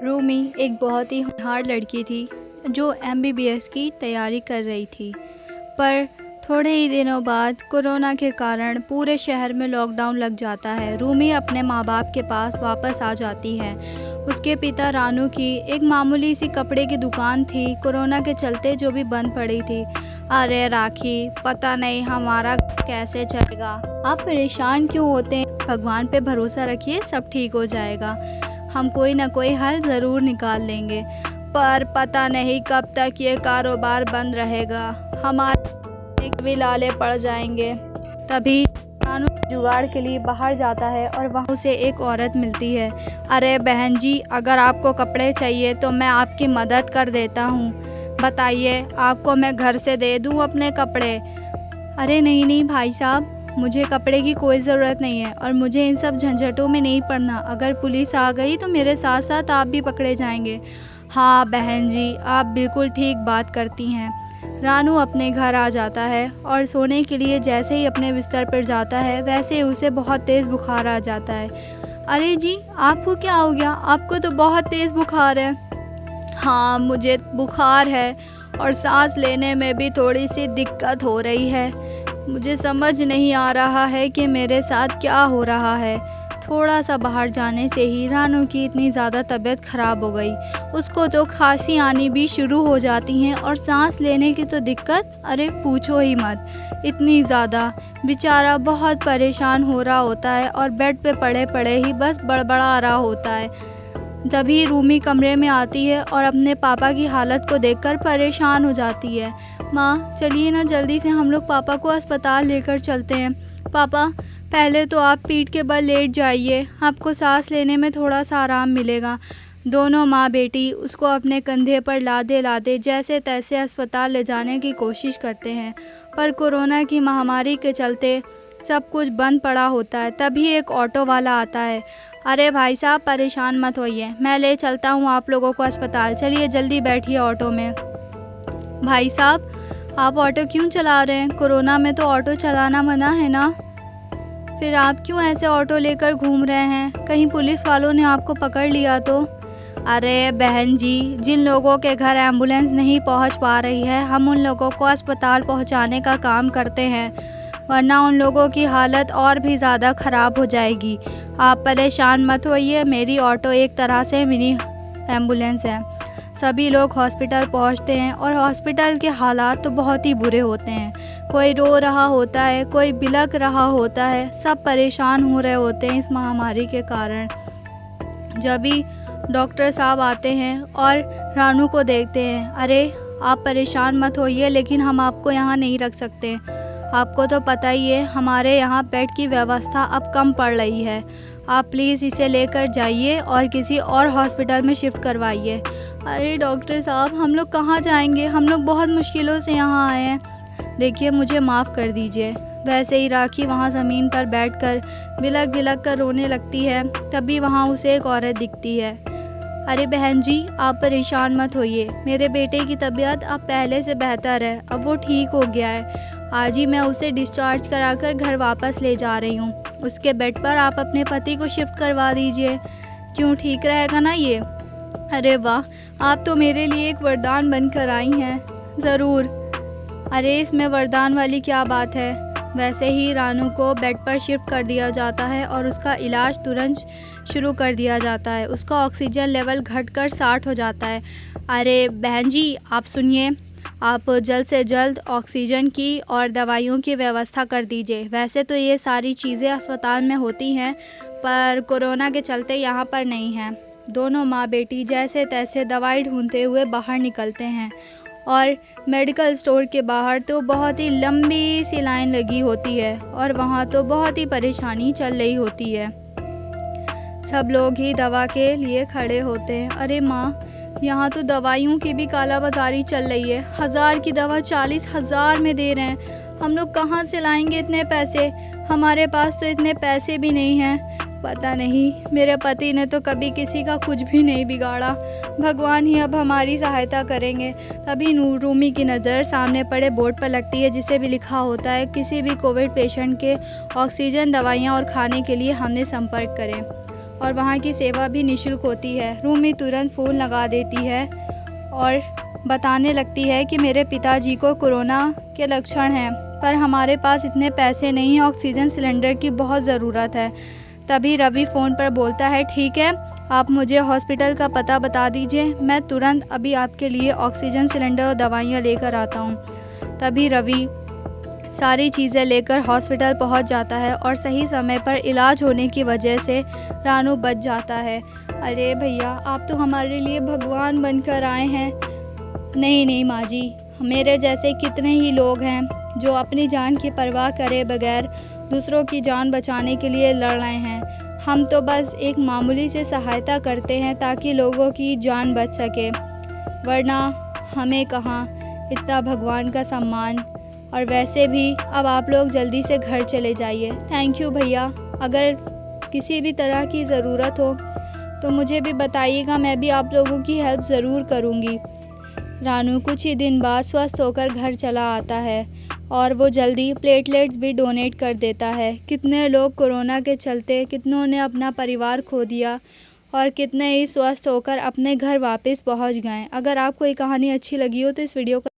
रूमी एक बहुत ही होनहार लड़की थी जो एमबीबीएस की तैयारी कर रही थी। पर थोड़े ही दिनों बाद कोरोना के कारण पूरे शहर में लॉकडाउन लग जाता है। रूमी अपने माँ बाप के पास वापस आ जाती है। उसके पिता रानू की एक मामूली सी कपड़े की दुकान थी, कोरोना के चलते जो भी बंद पड़ी थी। अरे राखी, पता नहीं हमारा कैसे चलेगा। आप परेशान क्यों होते हैं? भगवान पे भरोसा रखिए, सब ठीक हो जाएगा। हम कोई ना कोई हल ज़रूर निकाल लेंगे, पर पता नहीं कब तक ये कारोबार बंद रहेगा। हमारे भी लाले पड़ जाएंगे। तभी रानू जुगाड़ के लिए बाहर जाता है और वहाँ उसे एक औरत मिलती है। अरे बहन जी, अगर आपको कपड़े चाहिए तो मैं आपकी मदद कर देता हूँ। बताइए, आपको मैं घर से दे दूँ अपने कपड़े? अरे नहीं नहीं भाई साहब, मुझे कपड़े की कोई ज़रूरत नहीं है और मुझे इन सब झंझटों में नहीं पड़ना। अगर पुलिस आ गई तो मेरे साथ साथ आप भी पकड़े जाएंगे। हाँ बहन जी, आप बिल्कुल ठीक बात करती हैं। रानू अपने घर आ जाता है और सोने के लिए जैसे ही अपने बिस्तर पर जाता है वैसे ही उसे बहुत तेज़ बुखार आ जाता है। अरे जी, आपको क्या हो गया? आपको तो बहुत तेज़ बुखार है। हाँ, मुझे बुखार है और सांस लेने में भी थोड़ी सी दिक्कत हो रही है। मुझे समझ नहीं आ रहा है कि मेरे साथ क्या हो रहा है। थोड़ा सा बाहर जाने से ही रानू की इतनी ज़्यादा तबीयत ख़राब हो गई। उसको तो खांसी आनी भी शुरू हो जाती हैं और सांस लेने की तो दिक्कत, अरे पूछो ही मत। इतनी ज़्यादा बेचारा बहुत परेशान हो रहा होता है और बेड पे पड़े पड़े ही बस बड़बड़ा रहा होता है। तभी रूमी कमरे में आती है और अपने पापा की हालत को देखकर परेशान हो जाती है। माँ, चलिए ना, जल्दी से हम लोग पापा को अस्पताल लेकर चलते हैं। पापा, पहले तो आप पीठ के बल लेट जाइए, आपको सांस लेने में थोड़ा सा आराम मिलेगा। दोनों माँ बेटी उसको अपने कंधे पर लादे लादे जैसे तैसे अस्पताल ले जाने की कोशिश करते हैं, पर कोरोना की महामारी के चलते सब कुछ बंद पड़ा होता है। तभी एक ऑटो वाला आता है। अरे भाई साहब, परेशान मत होइए, मैं ले चलता हूँ आप लोगों को अस्पताल। चलिए जल्दी बैठिए ऑटो में। भाई साहब, आप ऑटो क्यों चला रहे हैं? कोरोना में तो ऑटो चलाना मना है ना। फिर आप क्यों ऐसे ऑटो लेकर घूम रहे हैं? कहीं पुलिस वालों ने आपको पकड़ लिया तो? अरे बहन जी, जिन लोगों के घर एम्बुलेंस नहीं पहुंच पा रही है, हम उन लोगों को अस्पताल पहुंचाने का काम करते हैं, वरना उन लोगों की हालत और भी ज़्यादा ख़राब हो जाएगी। आप परेशान मत होइए, मेरी ऑटो एक तरह से मिनी एम्बुलेंस है। सभी लोग हॉस्पिटल पहुंचते हैं और हॉस्पिटल के हालात तो बहुत ही बुरे होते हैं। कोई रो रहा होता है, कोई बिलख रहा होता है, सब परेशान हो रहे होते हैं इस महामारी के कारण। जब भी डॉक्टर साहब आते हैं और रानू को देखते हैं, अरे आप परेशान मत होइए, लेकिन हम आपको यहाँ नहीं रख सकते। आपको तो पता ही है, हमारे यहाँ बेड की व्यवस्था अब कम पड़ रही है। आप प्लीज़ इसे लेकर जाइए और किसी और हॉस्पिटल में शिफ्ट करवाइए। अरे डॉक्टर साहब, हम लोग कहाँ जाएंगे? हम लोग बहुत मुश्किलों से यहाँ आए हैं। देखिए, मुझे माफ़ कर दीजिए। वैसे ही राखी वहाँ ज़मीन पर बैठकर बिलख बिलख कर रोने लगती है। तभी वहाँ उसे एक औरत दिखती है। अरे बहन जी, आप परेशान मत होइए, मेरे बेटे की तबीयत अब पहले से बेहतर है, अब वो ठीक हो गया है। आज ही मैं उसे डिस्चार्ज कराकर घर वापस ले जा रही हूँ। उसके बेड पर आप अपने पति को शिफ्ट करवा दीजिए। क्यों, ठीक रहेगा ना ये? अरे वाह, आप तो मेरे लिए एक वरदान बनकर आई हैं। ज़रूर। अरे इसमें वरदान वाली क्या बात है? वैसे ही रानू को बेड पर शिफ्ट कर दिया जाता है और उसका इलाज तुरंत शुरू कर दिया जाता है। उसका ऑक्सीजन लेवल घटकर 60 हो जाता है। अरे बहन जी, आप सुनिए, आप जल्द से जल्द ऑक्सीजन की और दवाइयों की व्यवस्था कर दीजिए। वैसे तो ये सारी चीज़ें अस्पताल में होती हैं, पर कोरोना के चलते यहाँ पर नहीं हैं। दोनों माँ बेटी जैसे तैसे दवाई ढूंढते हुए बाहर निकलते हैं और मेडिकल स्टोर के बाहर तो बहुत ही लंबी सी लाइन लगी होती है और वहाँ तो बहुत ही परेशानी चल रही होती है। सब लोग ही दवा के लिए खड़े होते हैं। अरे माँ, यहाँ तो दवाइयों की भी कालाबाजारी चल रही है। 1000 की दवा 40,000 में दे रहे हैं। हम लोग कहाँ से लाएंगे इतने पैसे? हमारे पास तो इतने पैसे भी नहीं हैं। पता नहीं, मेरे पति ने तो कभी किसी का कुछ भी नहीं बिगाड़ा। भगवान ही अब हमारी सहायता करेंगे। तभी रूमी की नज़र सामने पड़े बोर्ड पर लगती है, जिसे भी लिखा होता है, किसी भी कोविड पेशेंट के ऑक्सीजन, दवाइयाँ और खाने के लिए हमने संपर्क करें। और वहाँ की सेवा भी निःशुल्क होती है। रूमी तुरंत फ़ोन लगा देती है और बताने लगती है कि मेरे पिताजी को कोरोना के लक्षण हैं, पर हमारे पास इतने पैसे नहीं हैं, ऑक्सीजन सिलेंडर की बहुत ज़रूरत है। तभी रवि फ़ोन पर बोलता है, ठीक है, आप मुझे हॉस्पिटल का पता बता दीजिए, मैं तुरंत अभी आपके लिए ऑक्सीजन सिलेंडर और दवाइयाँ लेकर आता हूँ। तभी रवि सारी चीज़ें लेकर हॉस्पिटल पहुंच जाता है और सही समय पर इलाज होने की वजह से रानू बच जाता है। अरे भैया, आप तो हमारे लिए भगवान बनकर आए हैं। नहीं माँ जी, मेरे जैसे कितने ही लोग हैं जो अपनी जान की परवाह करे बगैर दूसरों की जान बचाने के लिए लड़ रहे हैं। हम तो बस एक मामूली से सहायता करते हैं ताकि लोगों की जान बच सके, वरना हमें कहाँ इतना भगवान का सम्मान। और वैसे भी अब आप लोग जल्दी से घर चले जाइए। थैंक यू भैया। अगर किसी भी तरह की ज़रूरत हो तो मुझे भी बताइएगा, मैं भी आप लोगों की हेल्प ज़रूर करूँगी। रानू कुछ ही दिन बाद स्वस्थ होकर घर चला आता है और वो जल्दी प्लेटलेट्स भी डोनेट कर देता है। कितने लोग कोरोना के चलते, कितनों ने अपना परिवार खो दिया और कितने ही स्वस्थ होकर अपने घर वापस पहुंच गए। अगर आपको ये कहानी अच्छी लगी हो तो इस वीडियो को